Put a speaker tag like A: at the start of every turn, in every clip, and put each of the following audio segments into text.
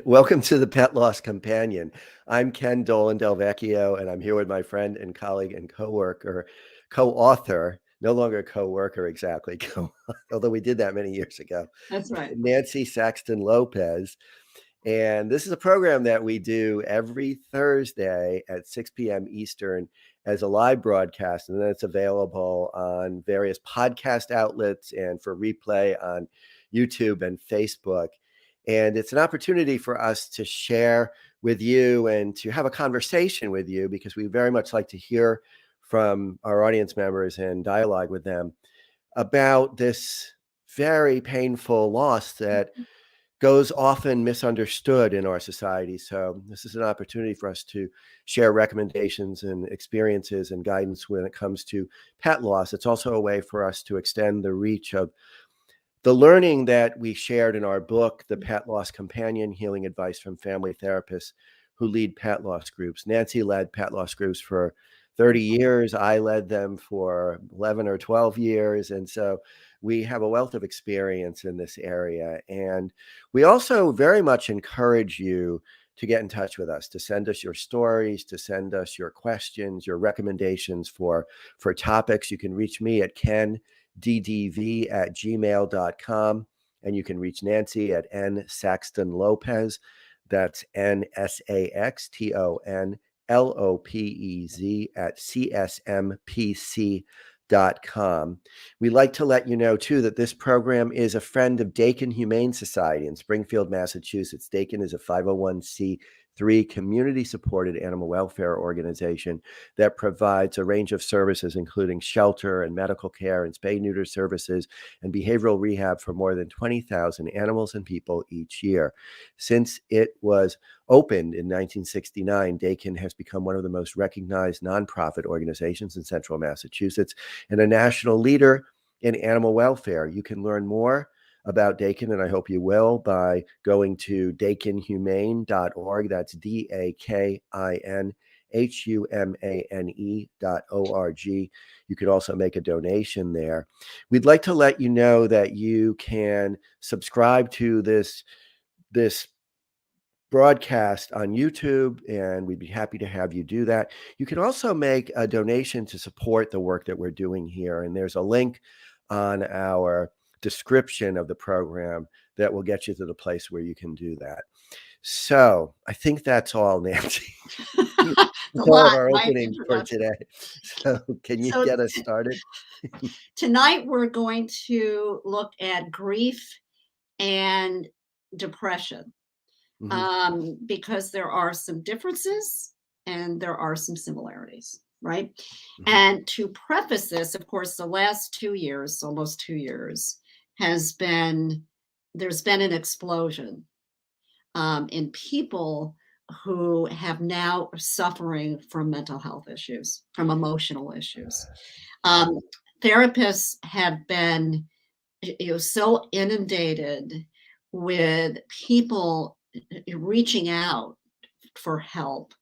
A: Welcome to the Pet Loss Companion. I'm Ken Dolan-Del Vecchio, and I'm here with my friend and colleague and coworker, co-author, no longer co-worker exactly, although we did that many years ago,
B: That's right.
A: Nancy Saxton-Lopez. And this is a program that we do every Thursday at 6 p.m. Eastern as a live broadcast, and then it's available on various podcast outlets and for replay on YouTube and Facebook. And it's an opportunity for us to share with you and to have a conversation with you because we very much like to hear from our audience members and dialogue with them about this very painful loss that goes often misunderstood in our society. So this is an opportunity for us to share recommendations and experiences and guidance when it comes to pet loss. It's also a way for us to extend the reach of the learning that we shared in our book, The Pet Loss Companion, Healing Advice from Family Therapists who Lead Pet Loss Groups. Nancy led pet loss groups for 30 years. I led them for 11 or 12 years. And so we have a wealth of experience in this area. And we also very much encourage you to get in touch with us, to send us your stories, to send us your questions, your recommendations for topics. You can reach me at kenddv@gmail.com. And you can reach Nancy at nsaxtonlopez. That's nsaxtonlopez at csmpc.com. We'd like to let you know, too, that this program is a friend of Dakin Humane Society in Springfield, Massachusetts. Dakin is a 501c3 community-supported animal welfare organization that provides a range of services, including shelter and medical care and spay-neuter services and behavioral rehab for more than 20,000 animals and people each year. Since it was opened in 1969, Dakin has become one of the most recognized nonprofit organizations in central Massachusetts and a national leader in animal welfare. You can learn more about Dakin, and I hope you will, by going to dakinhumane.org. That's DAKINHUMANE.org. You could also make a donation there. We'd like to let you know that you can subscribe to this broadcast on YouTube, and we'd be happy to have you do that. You can also make a donation to support the work that we're doing here, and there's a link on our description of the program that will get you to the place where you can do that. So I think that's all, Nancy. That's all of our opening for today. So can you get us started?
B: Tonight we're going to look at grief and depression. Because there are some differences and there are some similarities, right? And to preface this, of course, the last 2 years, almost 2 years, there's been an explosion in people who have now suffering from mental health issues, from emotional issues. Therapists have been so inundated with people reaching out for help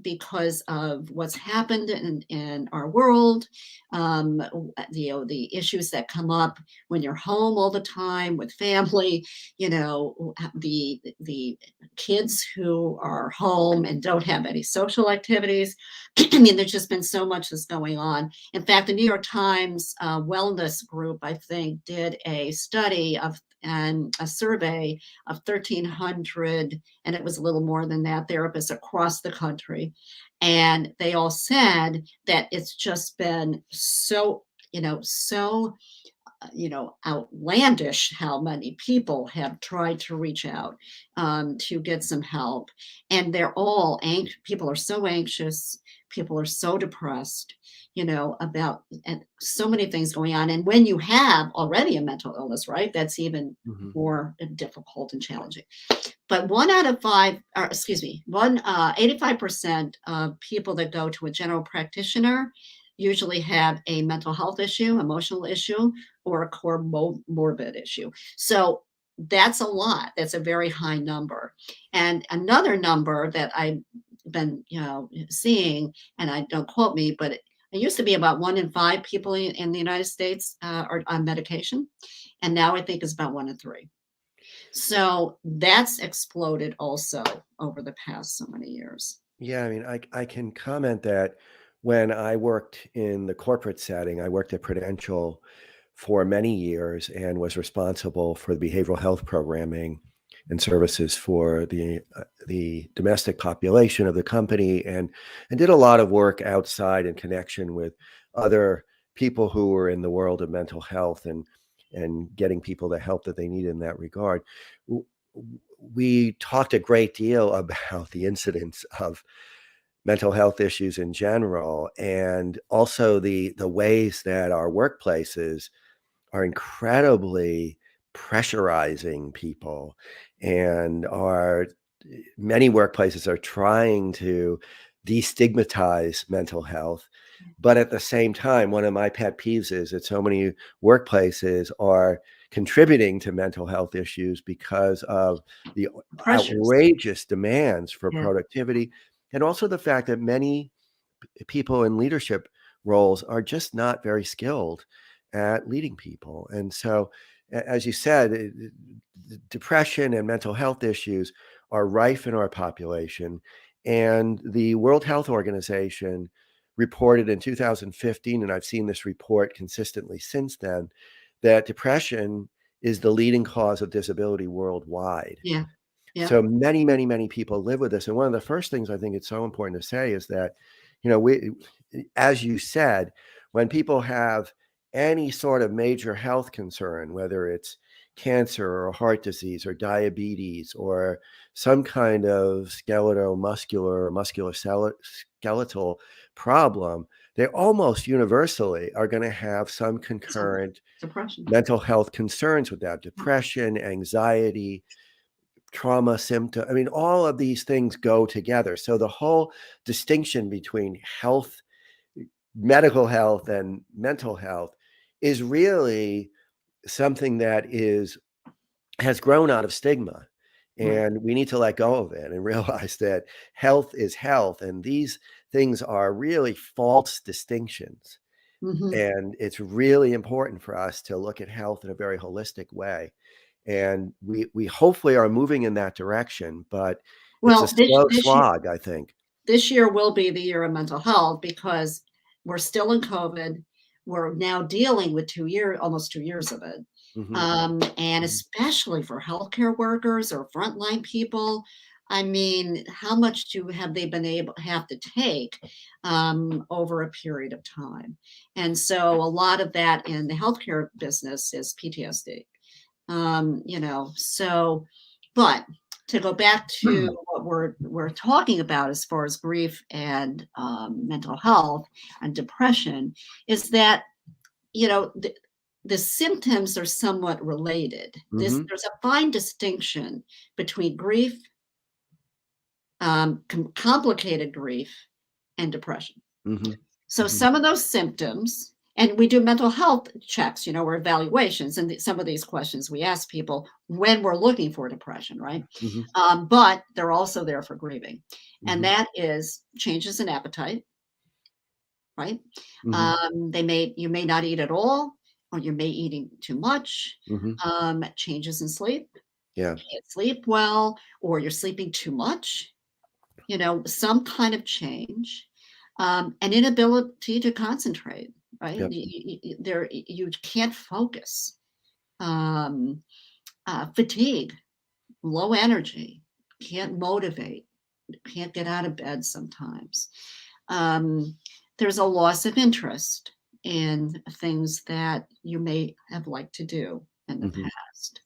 B: because of what's happened in our world, the issues that come up when you're home all the time with family, the kids who are home and don't have any social activities. I mean, there's just been so much that's going on. In fact, the New York Times wellness group, I think, did a study and a survey of 1,300, and it was a little more than that, therapists across the country. And they all said that it's just been so outlandish how many people have tried to reach out to get some help. And they're all anxious. People are so anxious. People are so depressed, about and so many things going on. And when you have already a mental illness, right, that's even more difficult and challenging. But 85% of people that go to a general practitioner usually have a mental health issue, emotional issue, or a comorbid issue. So that's a lot. That's a very high number. And another number that I've been, seeing, and I don't quote me, but it used to be about 1 in 5 people in the United States are on medication, and now I think it's about 1 in 3. So that's exploded also over the past so many years.
A: Yeah, I mean, I can comment that when I worked in the corporate setting, I worked at Prudential for many years and was responsible for the behavioral health programming and services for the domestic population of the company, and did a lot of work outside in connection with other people who were in the world of mental health and getting people the help that they need in that regard. W- We talked a great deal about the incidence of mental health issues in general, and also the ways that our workplaces are incredibly pressurizing people, and are many workplaces are trying to destigmatize mental health. But at the same time, one of my pet peeves is that so many workplaces are contributing to mental health issues because of the
B: Pressures.
A: outrageous demands for
B: Yeah.
A: productivity, and also the fact that many people in leadership roles are just not very skilled at leading people. And so, as you said, depression and mental health issues are rife in our population. And the World Health Organization reported in 2015, and I've seen this report consistently since then, that depression is the leading cause of disability worldwide.
B: Yeah. Yeah.
A: So many, many, many people live with this. And one of the first things I think it's so important to say is that, we, as you said, when people have any sort of major health concern, whether it's cancer or heart disease or diabetes or some kind of skeletal-muscular or musculoskeletal problem, they almost universally are going to have some
B: So
A: concurrent
B: depression.
A: mental health concerns with that: depression, anxiety, trauma symptom. I mean, all of these things go together. So the whole distinction between health, medical health, and mental health is really something that is has grown out of stigma.
B: Right.
A: And we need to let go of it and realize that health is health. And these things are really false distinctions.
B: Hmm.
A: And it's really important for us to look at health in a very holistic way. And we hopefully are moving in that direction, but it's a
B: Well,
A: slow slog, I think.
B: this year will be the year of mental health because we're still in COVID. We're now dealing with almost 2 years of it.
A: Mhm,
B: And
A: mhm,
B: especially for healthcare workers or frontline people, I mean, how much have they been able have to take over a period of time? And so a lot of that in the healthcare business is PTSD. So, but to go back to what we're talking about as far as grief and mental health and depression is that the symptoms are somewhat related.
A: mhm,
B: There's a fine distinction between grief, complicated grief, and depression.
A: mhm,
B: So
A: mhm,
B: some of those symptoms, and we do mental health checks, or evaluations, and some of these questions we ask people when we're looking for depression, right?
A: mhm,
B: But they're also there for grieving, and
A: mhm,
B: that is changes in appetite, right?
A: mhm,
B: You may not eat at all, or you may eating too much.
A: mhm.
B: Changes in sleep,
A: Yeah,
B: can't sleep well, or you're sleeping too much. Some kind of change, an inability to concentrate, right?
A: yep,
B: You can't focus, um, fatigue, low energy, can't motivate, can't get out of bed sometimes. Um, there's a loss of interest in things that you may have liked to do in the
A: mhm,
B: past.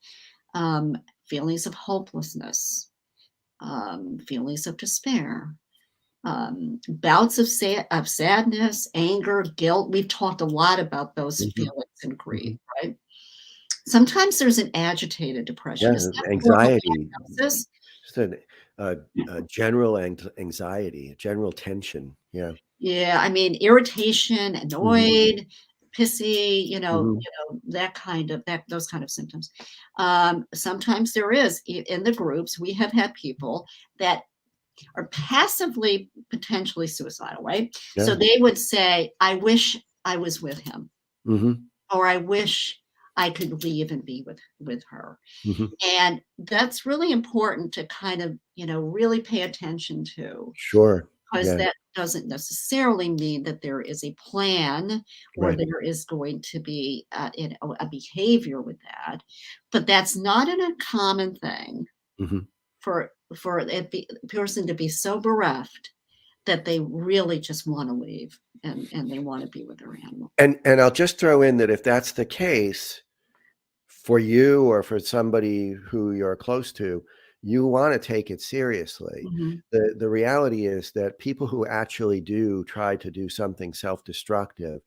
B: Feelings of hopelessness, feelings of despair, bouts of sadness, anger, guilt. We've talked a lot about those
A: mhm,
B: feelings and grief,
A: mhm.
B: right? Sometimes there's an agitated depression. Is
A: Yeah,
B: that more of a
A: anxiety,
B: diagnosis?
A: just a general anxiety, a general tension. Yeah.
B: Yeah, I mean, irritation,
A: Mhm,
B: annoyed, pissy,
A: mhm,
B: that kind of those kind of symptoms. Sometimes there is in the groups. We have had people that are passively potentially suicidal, right? So
A: yeah.
B: they would say, I wish I was with him,
A: Mhm,
B: or I wish I could leave and be with her.
A: Mhm.
B: And that's really important to kind of, really pay attention to,
A: Sure.
B: because
A: Yeah.
B: that doesn't necessarily mean that there is a plan or
A: Right.
B: there is going to be, a behavior with that. But that's not an uncommon thing
A: Mhm.
B: for a person to be so bereft that they really just want to leave and they want to be with their animal.
A: And I'll just throw in that if that's the case for you or for somebody who you're close to, you wanna take it seriously.
B: Mhm,
A: The reality is that people who actually do try to do something self-destructive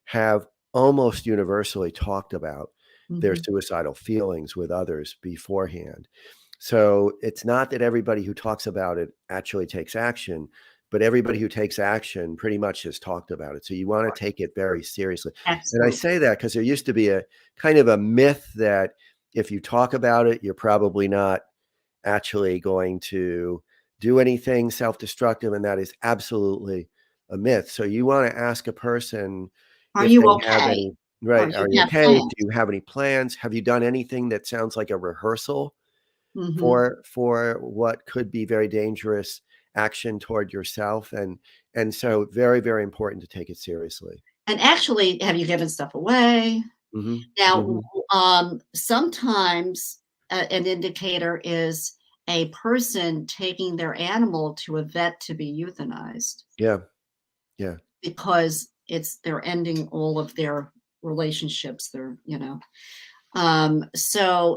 A: have almost universally talked about their
B: mhm.
A: suicidal feelings with others beforehand. So it's not that everybody who talks about it actually takes action, but everybody who takes action pretty much has talked about it. So you want to take it very seriously. And I
B: Absolutely.
A: say that because there used to be a kind of a myth that if you talk about it, you're probably not actually going to do anything self-destructive, and that is absolutely a myth. So you want to ask a person
B: Are
A: if
B: you
A: they have
B: okay?
A: any
B: Or
A: right,
B: you
A: are you
B: have
A: okay? Do
B: plans?
A: you have any plans? Have you done anything that sounds like a rehearsal
B: Mhm.
A: for what could be very dangerous action toward yourself? And so very, very important to take it seriously.
B: And actually, have you given stuff away?
A: Mhm.
B: Now,
A: Mhm.
B: sometimes an indicator is a person taking their animal to a vet to be euthanized
A: Yeah. Yeah.
B: because they're ending all of their relationships. So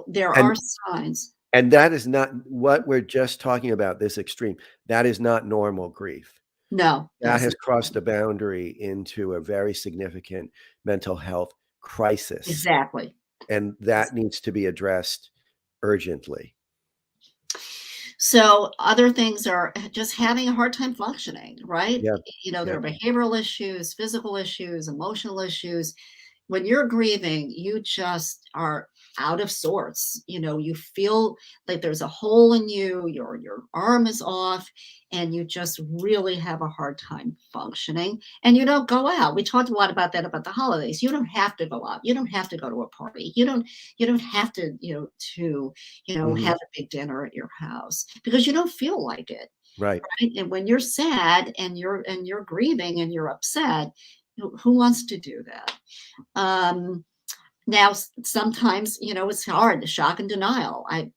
B: there are
A: And
B: signs.
A: and that is not what we're just talking about, this extreme. That is not normal grief.
B: No,
A: That
B: that's
A: has
B: not
A: crossed a boundary into a very significant mental health crisis,
B: exactly.
A: and that needs to be addressed urgently.
B: So other things are just having a hard time functioning, right?
A: Yeah.
B: There
A: Yeah.
B: are behavioral issues, physical issues, emotional issues. When you're grieving, you just are out of sorts. You feel like there's a hole in you, your arm is off, and you just really have a hard time functioning. And you don't go out. We talked a lot about that about the holidays. You don't have to go out. You don't have to go to a party. You don't have to,
A: Mhm.
B: have a big dinner at your house because you don't feel like it.
A: Right.
B: Right? And when you're sad and you're grieving and you're upset, who wants to do that? Now, sometimes, it's hard, the shock and denial. I'm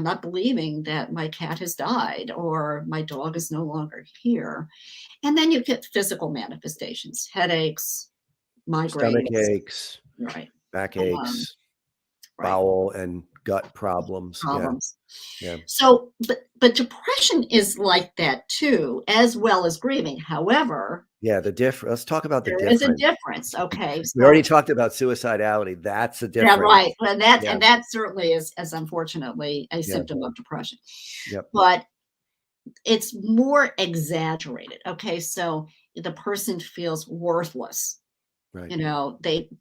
B: not believing that my cat has died or my dog is no longer here. And then you get physical manifestations, headaches,
A: Stomach
B: migraines,
A: aches,
B: right? Um,
A: backaches,
B: right.
A: bowel and gut problems. Yeah.
B: Problems.
A: Yeah.
B: So, but depression is like that too, as well as grieving. However,
A: Yeah, let's talk about the
B: there is a
A: difference.
B: difference. Okay.
A: We already
B: So
A: talked about suicidality. That's the
B: yeah, right.
A: difference. Yeah.
B: And that certainly is unfortunately a
A: Yeah.
B: symptom of depression.
A: Yep.
B: But it's more exaggerated. Okay, so the person feels worthless.
A: Right.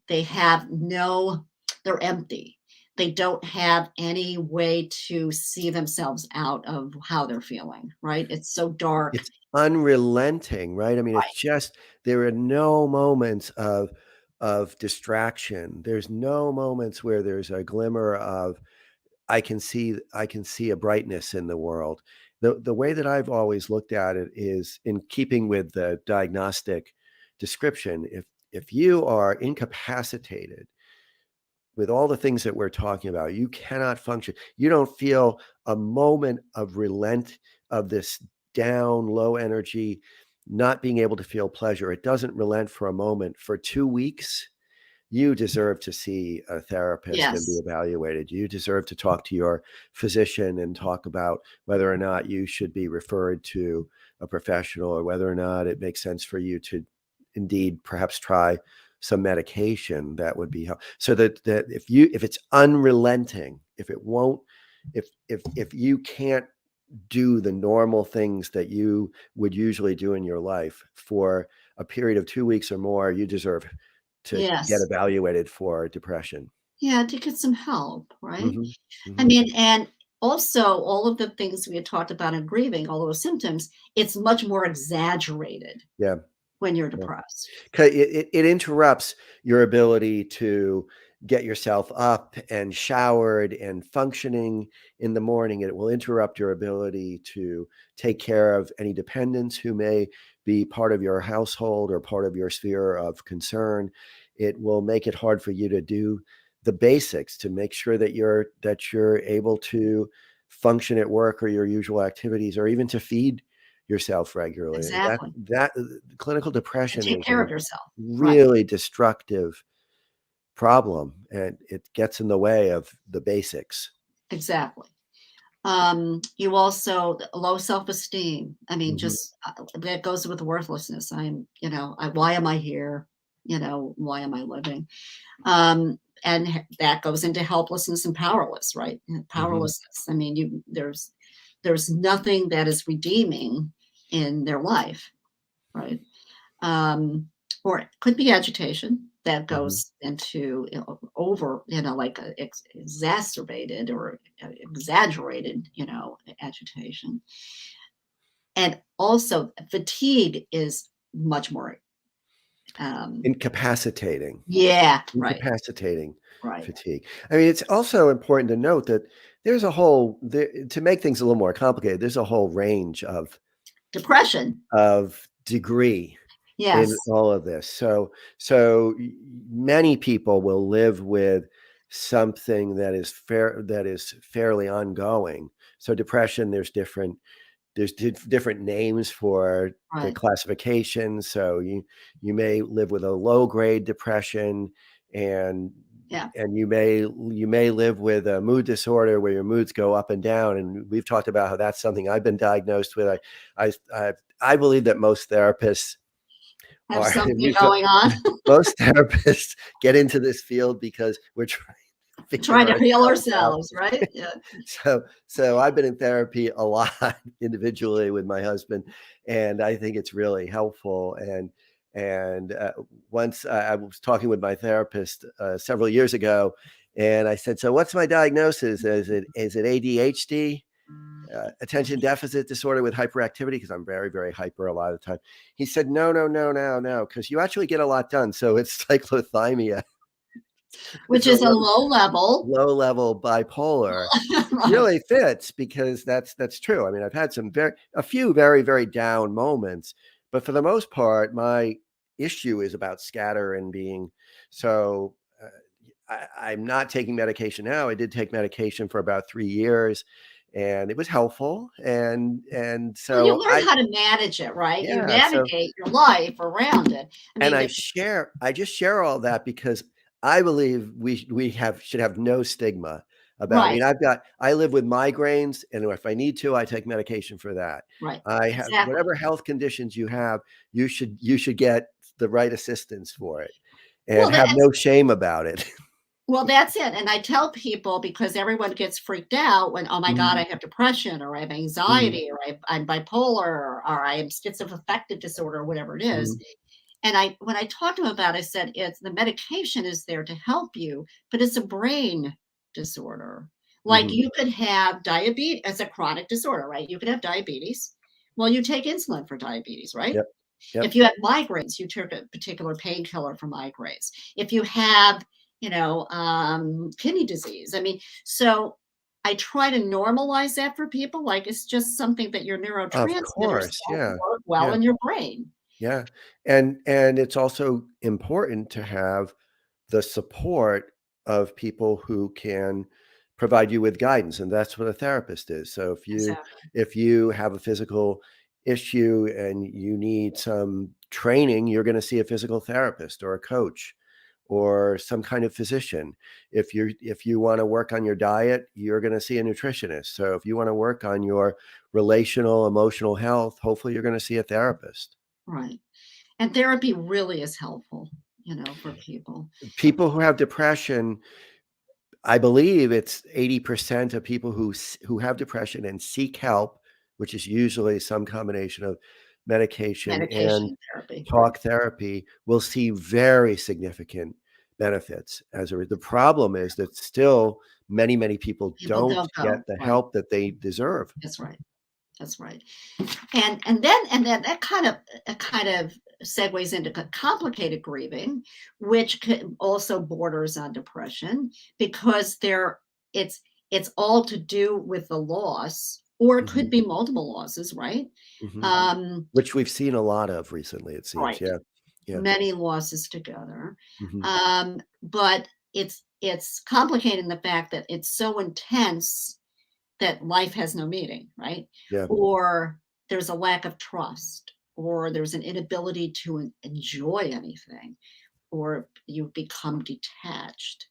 B: They have no they're empty. They don't have any way to see themselves out of how they're feeling, right? It's so dark.
A: It's unrelenting, right? I mean, it's
B: Right.
A: just there are no moments of distraction. There's no moments where there's a glimmer of I can see a brightness in the world. The way that I've always looked at it is in keeping with the diagnostic description. If you are incapacitated with all the things that we're talking about, you cannot function. You don't feel a moment of relent of this down, low energy, not being able to feel pleasure. It doesn't relent for a moment. For 2 weeks, you deserve to see a therapist and be
B: Yes.
A: evaluated. You deserve to talk to your physician and talk about whether or not you should be referred to a professional or whether or not it makes sense for you to indeed perhaps try some medication that would be help. So that if it's unrelenting, if it won't, if you can't do the normal things that you would usually do in your life for a period of 2 weeks or more, you deserve to get
B: Yes.
A: evaluated for depression.
B: Yeah, to get some help, right?
A: Mhm,
B: I
A: mhm.
B: mean, and also all of the things we had talked about in grieving, all those symptoms, it's much more exaggerated
A: Yeah,
B: when you're
A: yeah.
B: depressed.
A: 'Cau it interrupts your ability to get yourself up and showered and functioning in the morning. It will interrupt your ability to take care of any dependents who may be part of your household or part of your sphere of concern. It will make it hard for you to do the basics, to make sure that you're able to function at work or your usual activities, or even to feed yourself regularly.
B: Exactly.
A: That clinical
B: And
A: depression
B: take
A: is
B: care
A: a
B: of yourself. Right.
A: really destructive problem, and it gets in the way of the basics.
B: Exactly. You also low self-esteem. I mean,
A: Mhm,
B: just that goes with worthlessness. Why am I here? Why am I living? That goes into helplessness and powerless, right?
A: mhm.
B: Powerlessness. I mean, there's nothing that is redeeming in their life, right? Or it could be agitation that
A: Mhm.
B: goes into over, like exacerbated or exaggerated, agitation. And also, fatigue is much more. Um,
A: Incapacitating,
B: yeah, right,
A: incapacitating
B: right.
A: fatigue. I mean, it's also important to note that to make things a little more complicated, there's a whole range
B: Depression.
A: of degree in
B: Yes,
A: all of this. So many people will live with something that is fairly ongoing. So depression, there's different names for the
B: right.
A: classification. So you may live with a low grade depression, and
B: Yeah.
A: you may live with a mood disorder where your moods go up and down. And we've talked about how that's something I've been diagnosed with. I I, I believe that most therapists
B: Have
A: are, and
B: something
A: we've
B: going on.
A: most therapists get into this field because we're trying to figure
B: Trying to heal
A: ourselves out.
B: ourselves, right? Yeah.
A: So I've been in therapy a lot individually with my husband, and I think it's really helpful. And once I was talking with my therapist several years ago, and I said, "So what's my diagnosis? Is it ADHD?" Attention deficit disorder with hyperactivity, because I'm very, very hyper a lot of the time. He said, "No, no, no, no, no, because you actually get a lot done. So it's cyclothymia.
B: Which
A: It's a
B: is a low level.
A: low level bipolar." Which
B: Right,
A: really fits, because that's true. I mean, I've had a few very, very down moments, but for the most part, my issue is about scatter and being so. I'm not taking medication now. I did take medication for about 3 years, and it was helpful. And
B: well, you
A: so
B: learn how to manage it, right? You
A: yeah, so
B: navigate your life around it. I
A: and
B: mean,
A: I just share all that because I believe we should have no stigma about. I
B: right,
A: mean, I live with migraines, and if I need to, I take medication for that.
B: right,
A: I have
B: exactly.
A: whatever health conditions you have, you should get the right assistance for it, and
B: Well,
A: have
B: that's
A: no shame about it.
B: well, that's it. And I tell people, because everyone gets freaked out when, oh my God, I
A: Mhm,
B: have depression, or I have
A: mhm,
B: anxiety, or I'm bipolar, or I am schizoaffective disorder, or whatever it is.
A: mhm,
B: And when I talked to him about it, I said, it's the medication is there to help you, but it's a brain disorder. Like
A: mhm.
B: you could have diabetes as a chronic disorder, right? You could have diabetes. Well, you take insulin for diabetes, right?
A: Yep,
B: If
A: yep.
B: you have migraines, you take a particular painkiller for migraines. If you have, kidney disease, I mean, so I try to normalize that for people. Like it's just something that your
A: Of
B: neurotransmitters
A: course,
B: don't
A: yeah,
B: work well
A: yeah.
B: in your brain.
A: Yeah. And it's also important to have the support of people who can provide you with guidance, and that's what a therapist is. So
B: Exactly.
A: if you have a physical issue and you need some training, you're going to see a physical therapist or a coach or some kind of physician. If you want to work on your diet, you're going to see a nutritionist. So if you want to work on your relational emotional health, hopefully you're going to see a therapist.
B: Right. And therapy really is helpful, for people.
A: People who have depression, I believe it's 80% of people who have depression and seek help, which is usually some combination of medication and
B: Medication therapy, right.
A: talk therapy, will see very significant benefits the problem is that still many, many people
B: People
A: don't
B: don't
A: get
B: go.
A: the
B: Right.
A: help that they deserve.
B: That's right. That's right. And then that kind of segues into complicated grieving, which also borders on depression, because it's all to do with the loss, or it could be multiple losses, right?
A: Which we've seen a lot of recently, it seems.
B: Right.
A: Yeah. Yeah.
B: Many losses together.
A: Hmm.
B: But it's complicating the fact that it's so intense that life has no meaning, right?
A: Yeah.
B: Or there's a lack of trust, or there's an inability to enjoy anything, or you become detached,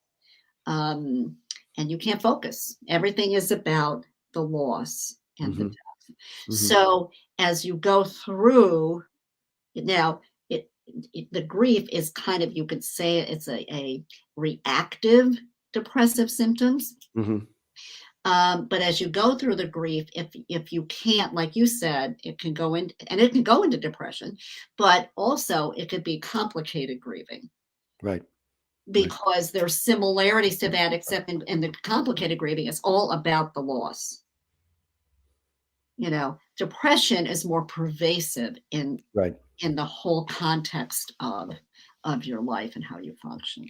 B: um, and you can't focus. Everything is about the loss and the
A: Hmm.
B: death.
A: Hmm.
B: So as you go through now, the grief is kind of, you could say it's a reactive depressive symptoms.
A: Hmm.
B: But as you go through the grief, if you can't, like you said, it can go in, and it can go into depression, but also it could be complicated grieving,
A: Right. Right.
B: because there's similarities to that, except in the complicated grieving, it's all about the loss. Depression is more pervasive
A: Right.
B: in the whole context of your life and how you function.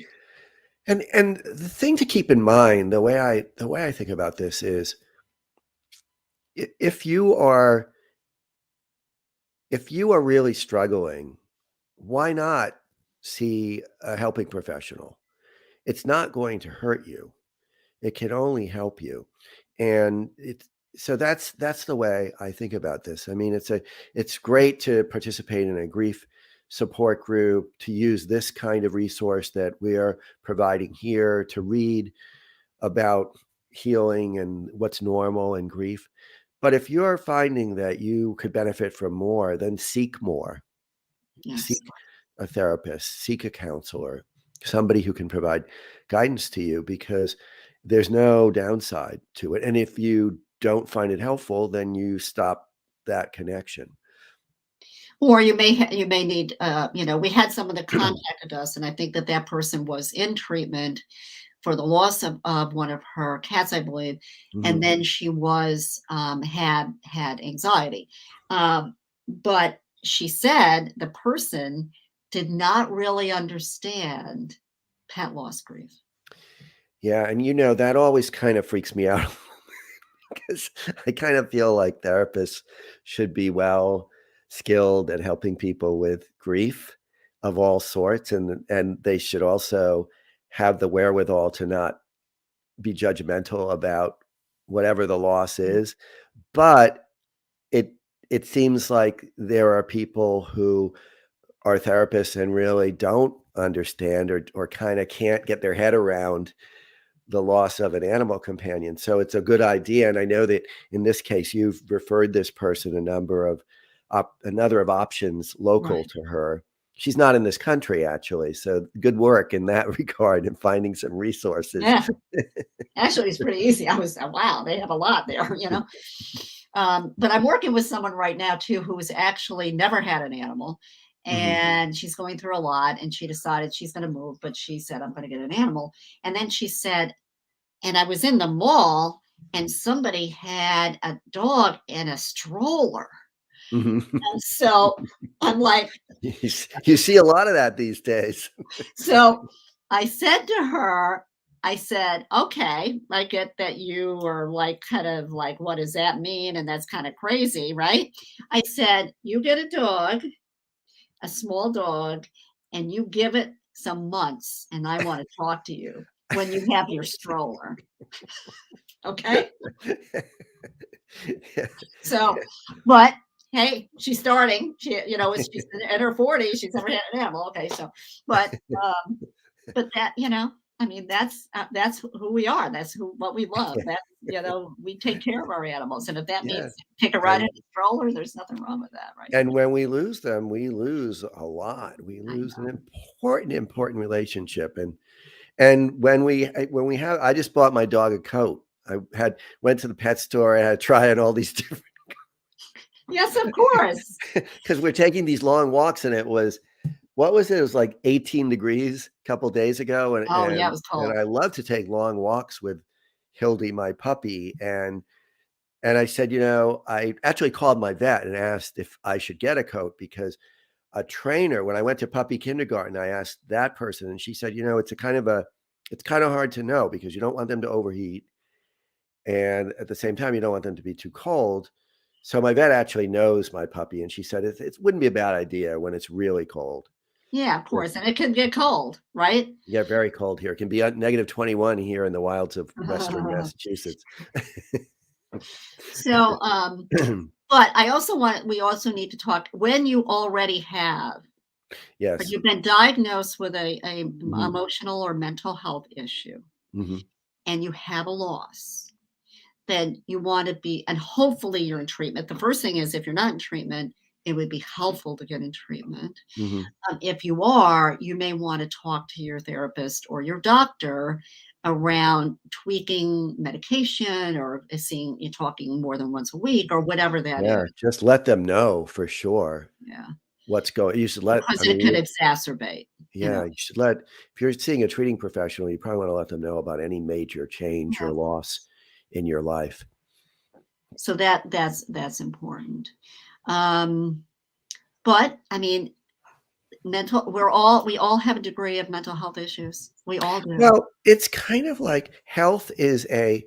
A: And the thing to keep in mind, the way I think about this is, if you are really struggling, why not see a helping professional? It's not going to hurt you. It can only help you. And that's the way I think about this. I mean, it's great to participate in a grief support group, to use this kind of resource that we are providing here, to read about healing and what's normal in grief. But if you're finding that you could benefit from more, then seek more.
B: Yes.
A: Seek a therapist, seek a counselor, somebody who can provide guidance to you, because there's no downside to it. And if you don't find it helpful, then you stop that connection.
B: Or you may need, we had someone that contacted us, and I think that person was in treatment for the loss of one of her cats, I believe, and
A: Mhm.
B: then she was had anxiety, but she said the person did not really understand pet loss grief.
A: Yeah, and that always kind of freaks me out, because I kind of feel like therapists should be well skilled at helping people with grief of all sorts, and they should also have the wherewithal to not be judgmental about whatever the loss is. But it it seems like there are people who are therapists and really don't understand, or kind of can't get their head around the loss of an animal companion. So it's a good idea. And I know that in this case, you've referred this person another of options local
B: Right.
A: to her. She's not in this country, actually. So good work in that regard, and finding some resources.
B: Yeah. Actually, it's pretty easy. I was, wow, they have a lot there, But I'm working with someone right now too who's actually never had an animal,
A: Mhm.
B: and she's going through a lot, and she decided she's going to move, but she said, I'm going to get an animal. And then she said, and I was in the mall, and somebody had a dog in a stroller.
A: Mhm.
B: And so I'm like,
A: You see a lot of that these days.
B: so I said to her, I said, okay, I get that you were like, kind of like, what does that mean? And that's kind of crazy, right? I said, you get a dog, a small dog, and you give it some months, and I want to talk to you when you have your stroller. Okay.
A: Yeah.
B: So, but hey, she's starting. She's in her 40s. She's never had an animal. Okay. So, but, um, but that, I mean, that's who we are. That's what we love. That, we take care of our animals. And if that
A: Yeah.
B: means take a ride in
A: And
B: a stroller, there's nothing wrong with that, right?
A: and when we lose them, we lose a lot. We
B: I
A: lose an
B: know.
A: important relationship. And when we have I just bought my dog a coat. Went to the pet store. I had to try on all these different,
B: Yes, of course.
A: because we're taking these long walks, and it was, what was it? It was like 18 degrees a couple days ago, and
B: Oh, yeah, it was cold.
A: I love to take long walks with Hildy, my puppy, and I said, I actually called my vet and asked if I should get a coat, because a trainer, when I went to puppy kindergarten, I asked that person, and she said, it's it's kind of hard to know because you don't want them to overheat. And at the same time, you don't want them to be too cold. So my vet actually knows my puppy, and she said it wouldn't be a bad idea when it's really cold.
B: Yeah, of course. And it can get cold, right?
A: Yeah, very cold here. It can be negative 21 here in the wilds of Western Massachusetts.
B: So, but we also need to talk when you already have, or
A: Yes.
B: you've been diagnosed with a
A: Mhm.
B: emotional or mental health issue,
A: Mhm.
B: and you have a loss, then you want to be, and hopefully you're in treatment. The first thing is if you're not in treatment, it would be helpful to get in treatment.
A: Mhm.
B: If you are, you may want to talk to your therapist or your doctor around tweaking medication or seeing you talking more than once a week or whatever that is.
A: Yeah, just let them know for sure
B: Yeah.
A: what's going. You should let.
B: Because
A: I
B: it
A: mean,
B: could exacerbate, you know.
A: yeah, you should let. If you're seeing a treating professional, you probably want to let them know about any major change
B: Yeah.
A: or loss in your life.
B: So that's important. Um, but I mean, we all have a degree of mental health issues. We all do.
A: Well, it's kind of like health is a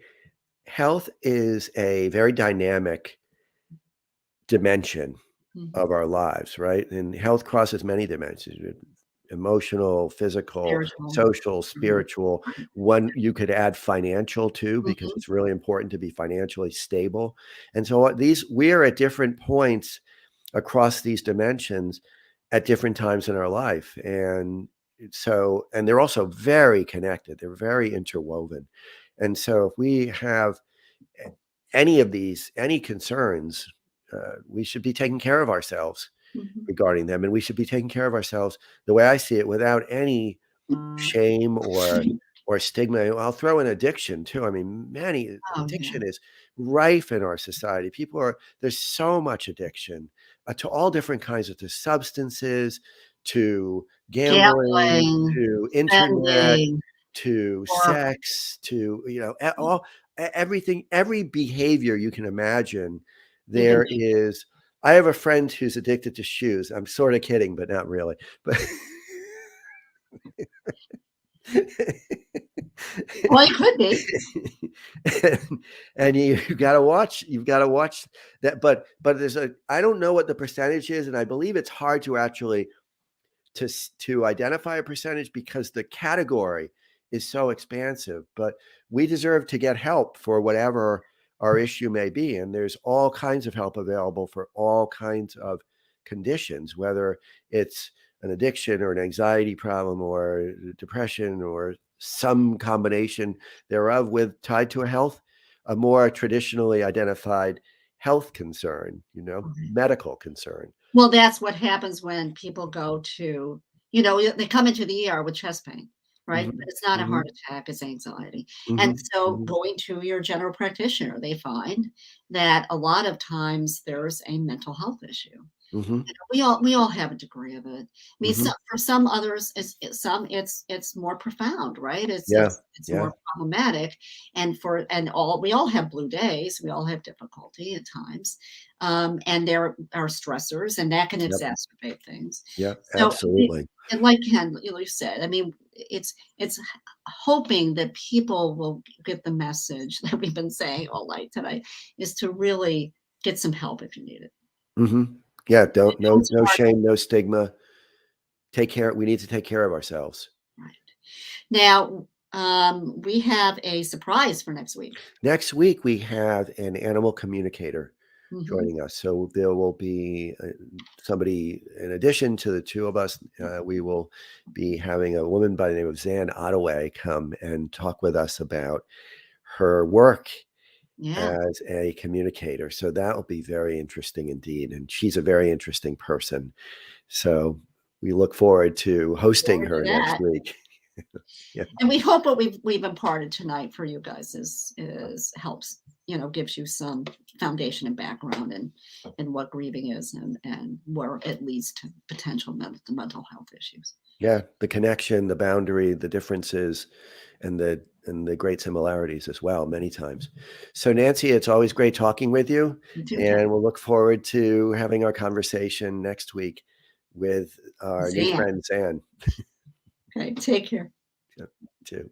A: very dynamic dimension
B: Mhm.
A: of our lives, right? And health crosses many dimensions: emotional, physical,
B: Spiritual.
A: social,
B: Mhm.
A: spiritual. One you could add financial too, because
B: Mhm.
A: it's really important to be financially stable. And so we are at different points across these dimensions at different times in our life. And they're also very connected. They're very interwoven. And so if we have any of these, any concerns, we should be taking care of ourselves
B: Mhm.
A: regarding them. And we should be taking care of ourselves the way I see it, without any shame or stigma. I'll throw in addiction too. I mean, many
B: Oh, yeah.
A: addiction is rife in our society. There's so much addiction to all different kinds to substances, to gambling,
B: Gambling,
A: to internet,
B: spending,
A: to
B: or
A: sex, to, everything, every behavior you can imagine.
B: you can
A: There is, I have a friend who's addicted to shoes. I'm sort of kidding, but not really. But
B: well, it could be.
A: and you've got to watch that. But I don't know what the percentage is, and I believe it's hard to actually to identify a percentage because the category is so expansive. But we deserve to get help for whatever our issue may be, and there's all kinds of help available for all kinds of conditions, whether it's an addiction or an anxiety problem or depression or some combination thereof, with tied to a more traditionally identified health concern,
B: Okay.
A: medical concern.
B: Well, that's what happens when people go to, they come into the ER with chest pain, right? But
A: Mhm,
B: it's not a
A: mhm,
B: heart attack, it's anxiety. And
A: mhm,
B: so
A: mhm,
B: going to your general practitioner, they find that a lot of times there's a mental health issue.
A: mhm,
B: We all have a degree of it. I mean,
A: mhm.
B: for some others, it's more profound, right? It's
A: Yeah,
B: it's it's
A: yeah,
B: more problematic, we all have blue days. We all have difficulty at times, and there are stressors, and that can
A: yep,
B: exacerbate things.
A: yep,
B: So,
A: absolutely.
B: and like Ken, you said, I mean, it's hoping that people will get the message that we've been saying all night tonight is to really get some help if you need it.
A: Mhm. Yeah, don't no
B: Don't
A: no
B: start.
A: shame, no stigma. We need to take care of ourselves.
B: Right. Now, we have a surprise for next week.
A: Next week, we have an animal communicator
B: Mhm.
A: joining us. So there will be somebody in addition to the two of us. We will be having a woman by the name of Zan Ottaway come and talk with us about her work
B: Yeah.
A: as a communicator. So that will be very interesting indeed. And she's a very interesting person. So we look forward to hosting
B: Forward to
A: her next
B: that.
A: week. Yeah.
B: And we hope what we've imparted tonight for you guys is helps, gives you some foundation and background and what grieving is and where it leads to potential mental health issues.
A: Yeah. The connection, the boundary, the differences, and the great similarities as well, many times. So Nancy, it's always great talking with you.
B: You too, Ken.
A: And we'll look forward to having our conversation next week. with our new
B: Zan.
A: friend Zan.
B: Okay, take care.
A: Too.